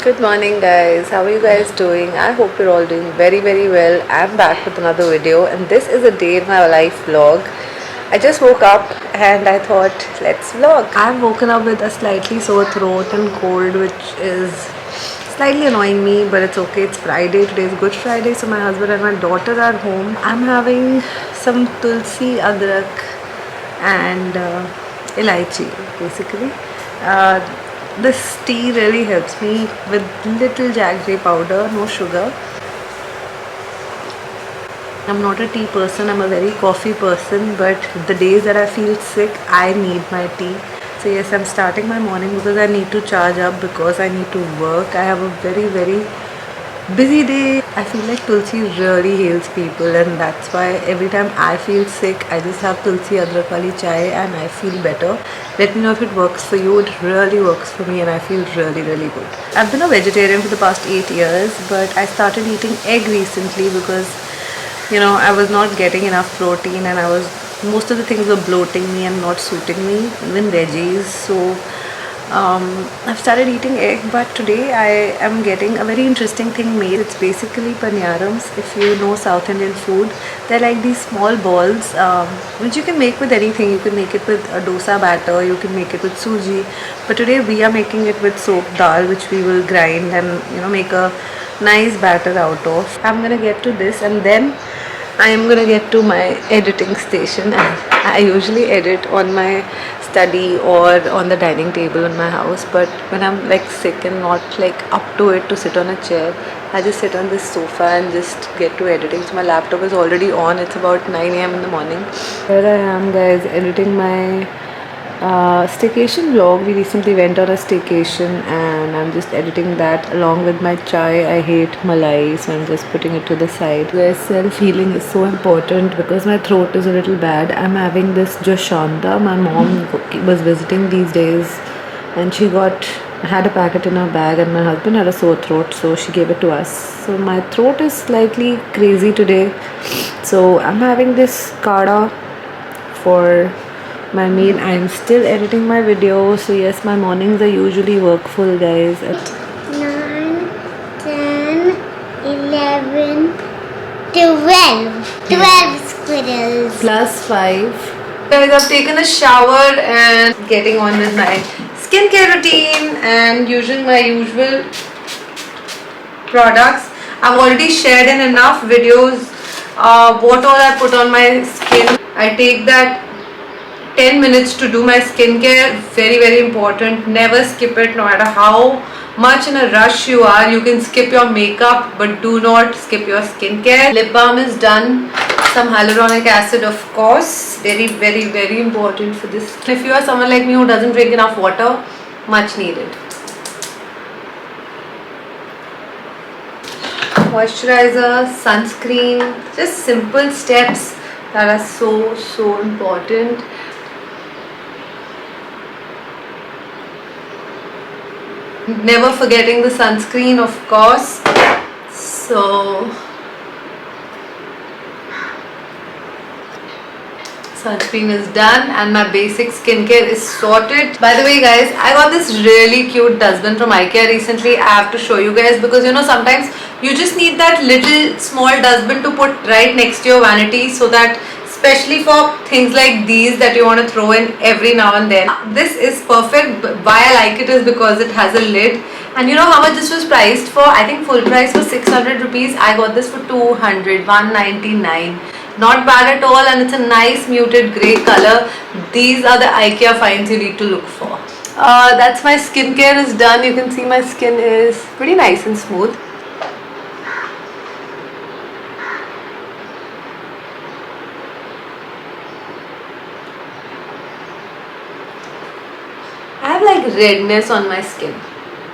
Good morning, guys. How are you guys doing? I hope you're all doing very well. I'm back with another video, and this is a day in my life vlog. I just woke up and I thought, let's vlog. I've woken up with a slightly sore throat and cold, which is slightly annoying me, but it's okay. It's Friday. Today is Good Friday, so my husband and my daughter are home. I'm having some tulsi, adrak, and elaichi, basically. Uh, this tea really helps me with little jaggery powder, no sugar. I'm not a tea person, I'm a very coffee person, but the days that I feel sick, I need my tea. So yes, I'm starting my morning because I need to charge up, because I need to work. I have a very busy day. I feel like Tulsi really heals people, and that's why every time I feel sick, I just have Tulsi Adrak wali chai and I feel better. Let me know if it works for you. It really works for me and I feel really good. I've been a vegetarian for the past 8 years, but I started eating egg recently because I was not getting enough protein, and most of the things were bloating me and not suiting me, even veggies. So I've started eating egg, but today I am getting a very interesting thing made. It's basically paniyarams. If you know South Indian food, they're like these small balls which you can make with anything. You can make it with a dosa batter, you can make it with suji, but today we are making it with soaked dal, which we will grind and make a nice batter out of. I'm gonna get to this and then I am gonna get to my editing station. I usually edit on my study or on the dining table in my house, but when I'm like sick and not like up to it to sit on a chair, I just sit on this sofa and just get to editing. So my laptop is already on. It's about 9 a.m. in the morning. Here I am, guys, editing my staycation vlog. We recently went on a staycation and I'm just editing that along with my chai. I hate malai, so I'm just putting it to the side. Where self-healing is so important because my throat is a little bad. I'm having this Joshanda. My mom was visiting these days and she had a packet in her bag, and my husband had a sore throat, so she gave it to us. So my throat is slightly crazy today, so I'm having this kada for my meal. I'm still editing my video, so yes, my mornings are usually workful, guys. 9, 10, 11, 12. 12 squirrels. Plus 5. Guys, I've taken a shower and getting on with my skincare routine and using my usual products. I've already shared in enough videos what all I put on my skin. I take that 10 minutes to do my skincare. Very important. Never skip it, no matter how much in a rush you are. You can skip your makeup, but do not skip your skincare. Lip balm is done. Some hyaluronic acid, of course. Very important for this. If you are someone like me who doesn't drink enough water, much needed. Moisturizer, sunscreen, just simple steps that are so important. Never forgetting the sunscreen, of course. So sunscreen is done and my basic skincare is sorted. By the way, guys, I got this really cute dustbin from IKEA recently. I have to show you guys because sometimes you just need that little small dustbin to put right next to your vanity, so that especially for things like these that you want to throw in every now and then. This is perfect. Why I like it is because it has a lid. And you know how much this was priced for? I think full price was 600 rupees. I got this for 200, 199. Not bad at all, and it's a nice muted grey color. These are the IKEA finds you need to look for. That's my skincare is done. You can see my skin is pretty nice and smooth. I have like redness on my skin.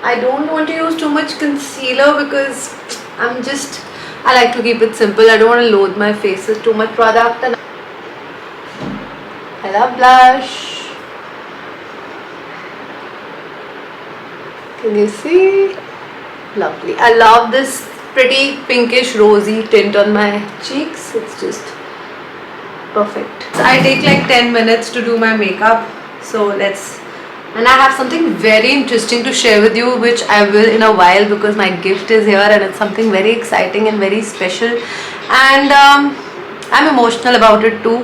I don't want to use too much concealer because I like to keep it simple. I don't want to load my face with too much product. And I love blush. Can you see? Lovely. I love this pretty pinkish rosy tint on my cheeks. It's just perfect. So I take like 10 minutes to do my makeup. So let's And I have something very interesting to share with you, which I will in a while, because my gift is here and it's something very exciting and very special. And I'm emotional about it too.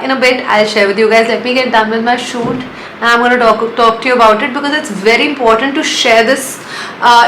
In a bit, I'll share with you guys. Let me get done with my shoot, and I'm going to talk to you about it, because it's very important to share this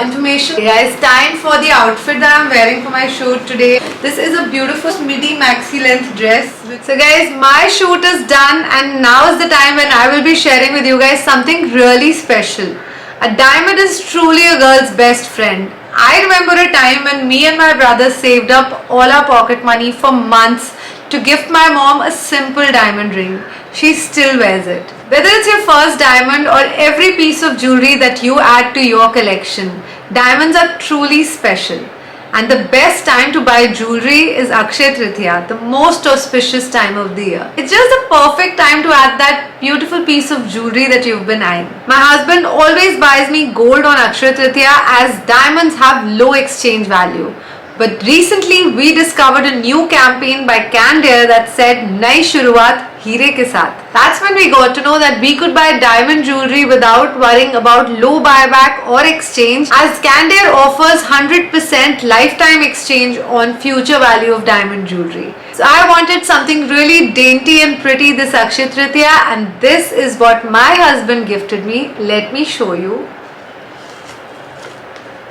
information. Okay, guys, time for the outfit that I'm wearing for my shoot today. This is a beautiful midi maxi length dress. So guys, my shoot is done, and now is the time when I will be sharing with you guys something really special. A diamond is truly a girl's best friend. I remember a time when me and my brother saved up all our pocket money for months to gift my mom a simple diamond ring. She still wears it. Whether it's your first diamond or every piece of jewelry that you add to your collection, diamonds are truly special. And the best time to buy jewelry is Akshaya Tritiya, the most auspicious time of the year. It's just the perfect time to add that beautiful piece of jewelry that you've been eyeing. My husband always buys me gold on Akshaya Tritiya, as diamonds have low exchange value. But recently we discovered a new campaign by Candere that said Nai Shuruaat Heere ke Saath. That's when we got to know that we could buy diamond jewelry without worrying about low buyback or exchange, as Candere offers 100% lifetime exchange on future value of diamond jewelry. So I wanted something really dainty and pretty this Akshaya Tritiya, and this is what my husband gifted me. Let me show you.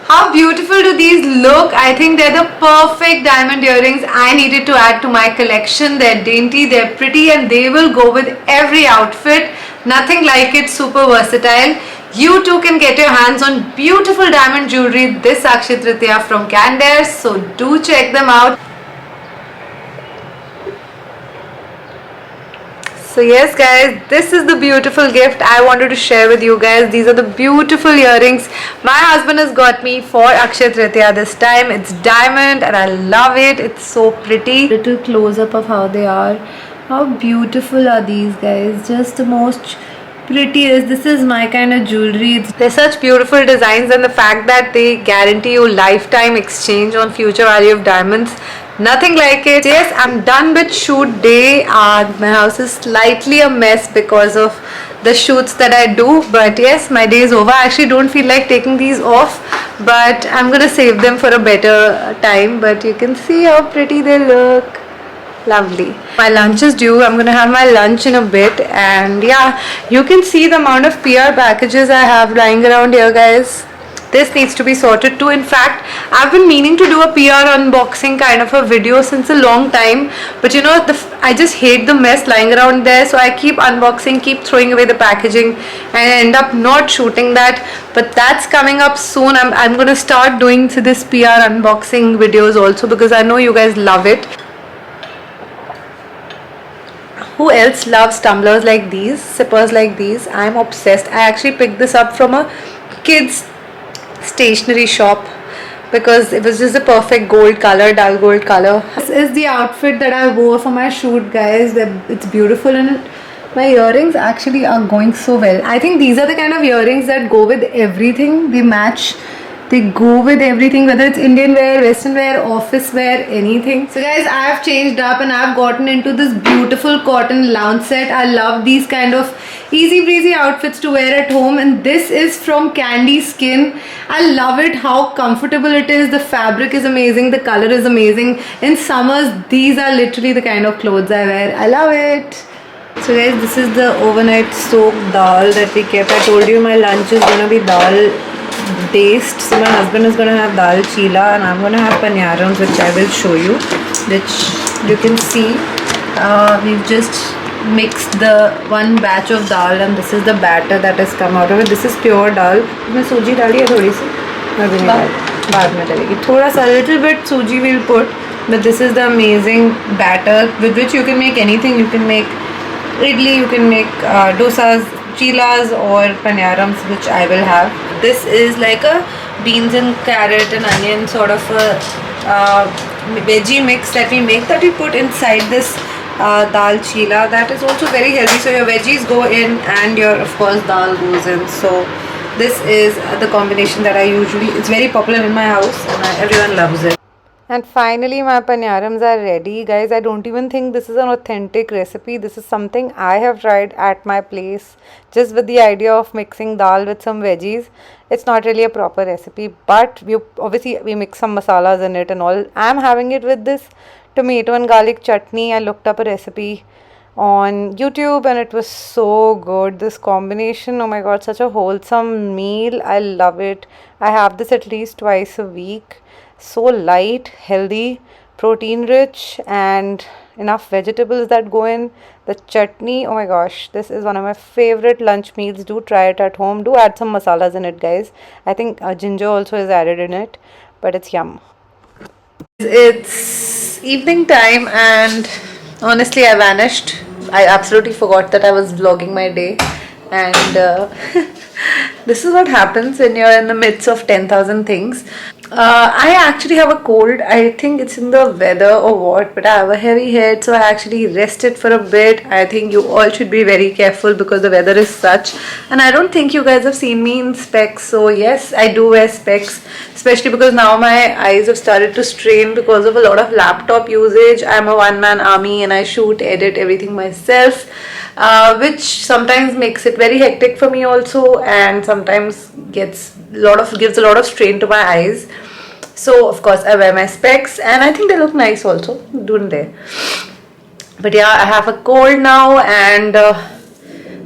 How beautiful do these look? I think they're the perfect diamond earrings I needed to add to my collection. They're dainty, they're pretty, and they will go with every outfit. Nothing like it, super versatile. You too can get your hands on beautiful diamond jewelry this Akshaya Tritiya from Candere, so do check them out. So yes guys, this is the beautiful gift I wanted to share with you guys. These are the beautiful earrings my husband has got me for Akshaya Tritiya this time. It's diamond and I love it. It's so pretty. Little close up of how they are. How beautiful are these guys? Just the most prettiest. This is my kind of jewelry. They're such beautiful designs, and the fact that they guarantee you lifetime exchange on future value of diamonds. Nothing like it. Yes, I'm done with shoot day. My house is slightly a mess because of the shoots that I do, but yes, my day is over. I actually don't feel like taking these off, but I'm gonna save them for a better time. But you can see how pretty they look. Lovely. My lunch is due. I'm gonna have my lunch in a bit, and yeah, you can see the amount of PR packages I have lying around here, guys. This needs to be sorted too. In fact, I've been meaning to do a PR unboxing kind of a video since a long time, but you know, I just hate the mess lying around there, so I keep unboxing, keep throwing away the packaging, and I end up not shooting that. But that's coming up soon. I'm gonna start doing this PR unboxing videos also, because I know you guys love it. Who else loves tumblers like these, sippers like these? I'm obsessed. I actually picked this up from a kids stationery shop because it was just a perfect gold color, dull gold color. This is the outfit that I wore for my shoot, guys. It's beautiful, and my earrings actually are going so well. I think these are the kind of earrings that go with everything. They match. They go with everything, whether it's Indian wear, Western wear, office wear, anything. So guys, I have changed up and I've gotten into this beautiful cotton lounge set. I love these kind of easy breezy outfits to wear at home, and this is from Candy Skin. I love it, how comfortable it is. The fabric is amazing, the color is amazing. In summers, these are literally the kind of clothes I wear. I love it. So guys, this is the overnight soaked dal that we kept. I told you my lunch is gonna be dal based. So my husband is gonna have dal chila and I'm gonna have paniyarams, which I will show you, which you can see. We've just mixed the one batch of dal, and this is the batter that has come out of it. This is pure dal. इसमें सूजी डाली है थोड़ी सी, अभी नहीं, बाद में डालेगी थोड़ा सा, little bit सूजी we'll put. But this is the amazing batter with which you can make anything. You can make idli, you can make dosas, chilas or paniyarams, which I will have. This is like a beans and carrot and onion sort of a veggie mix that we make, that we put inside this dal chila. That is also very healthy. So your veggies go in and your, of course, dal goes in. So this is the combination that I usually, it's very popular in my house and everyone loves it. And finally, my panarams are ready. Guys, I don't even think this is an authentic recipe. This is something I have tried at my place just with the idea of mixing dal with some veggies. It's not really a proper recipe, but we mix some masalas in it and all. I'm having it with this tomato and garlic chutney. I looked up a recipe on YouTube and it was so good. This combination, oh my god, such a wholesome meal. I love it. I have this at least twice a week. So light, healthy, protein rich, and enough vegetables that go in. The chutney, oh my gosh, this is one of my favorite lunch meals. Do try it at home. Do add some masalas in it, guys. I think ginger also is added in it, but it's yum. It's evening time, and honestly, I vanished. I absolutely forgot that I was vlogging my day, and this is what happens when you're in the midst of 10,000 things. I actually have a cold. I think it's in the weather or what, but I have a heavy head, so I actually rested for a bit. I think you all should be very careful because the weather is such, and I don't think you guys have seen me in specs. So yes, I do wear specs, especially because now my eyes have started to strain because of a lot of laptop usage. I'm a one-man army and I shoot, edit everything myself, which sometimes makes it very hectic for me also, and sometimes gives a lot of strain to my eyes. So of course I wear my specs, and I think they look nice also, don't they? But yeah, I have a cold now, and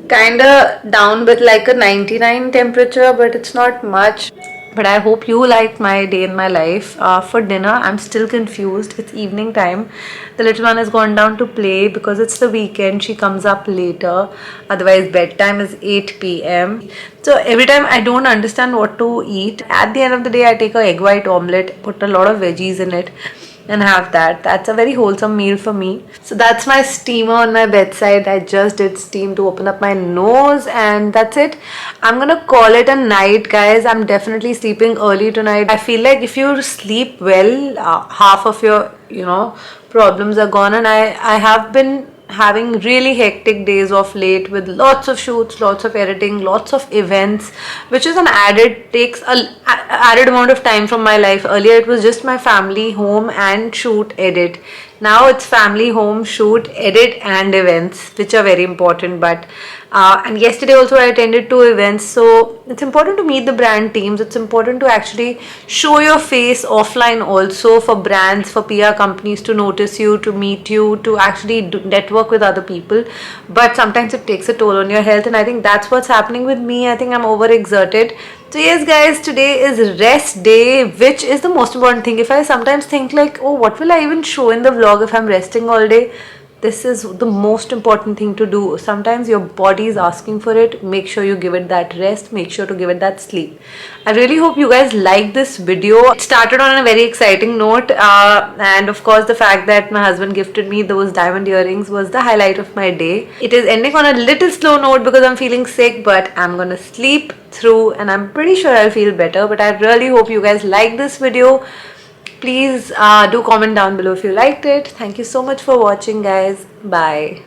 kinda down with like a 99 temperature, but it's not much. But I hope you liked my day in my life. For dinner, I'm still confused. It's evening time. The little one has gone down to play because it's the weekend. She comes up later. Otherwise, bedtime is 8 p.m. So every time I don't understand what to eat. At the end of the day, I take a egg white omelette, put a lot of veggies in it, and have that. That's a very wholesome meal for me. So that's my steamer on my bedside. I just did steam to open up my nose, and that's it. I'm gonna call it a night, guys. I'm definitely sleeping early tonight. I feel like if you sleep well, half of your problems are gone. And I have been having really hectic days of late with lots of shoots, lots of editing, lots of events, which is an takes a added amount of time from my life. Earlier it was just my family, home, and shoot, edit. Now it's family, home, shoot, edit, and events, which are very important. But and yesterday also I attended 2 events. So it's important to meet the brand teams. It's important to actually show your face offline also, for brands, for PR companies to notice you, to meet you, to actually network with other people. But sometimes it takes a toll on your health, and I think that's what's happening with me. I think I'm overexerted. So yes guys, today is rest day, which is the most important thing. If I sometimes think like, oh, what will I even show in the vlog if I'm resting all day? This is the most important thing to do. Sometimes your body is asking for it. Make sure you give it that rest. Make sure to give it that sleep. I really hope you guys like this video. It started on a very exciting note, and of course the fact that my husband gifted me those diamond earrings was the highlight of my day. It is ending on a little slow note because I'm feeling sick, but I'm gonna sleep through and I'm pretty sure I'll feel better. But I really hope you guys like this video. Please do comment down below if you liked it. Thank you so much for watching, guys. Bye.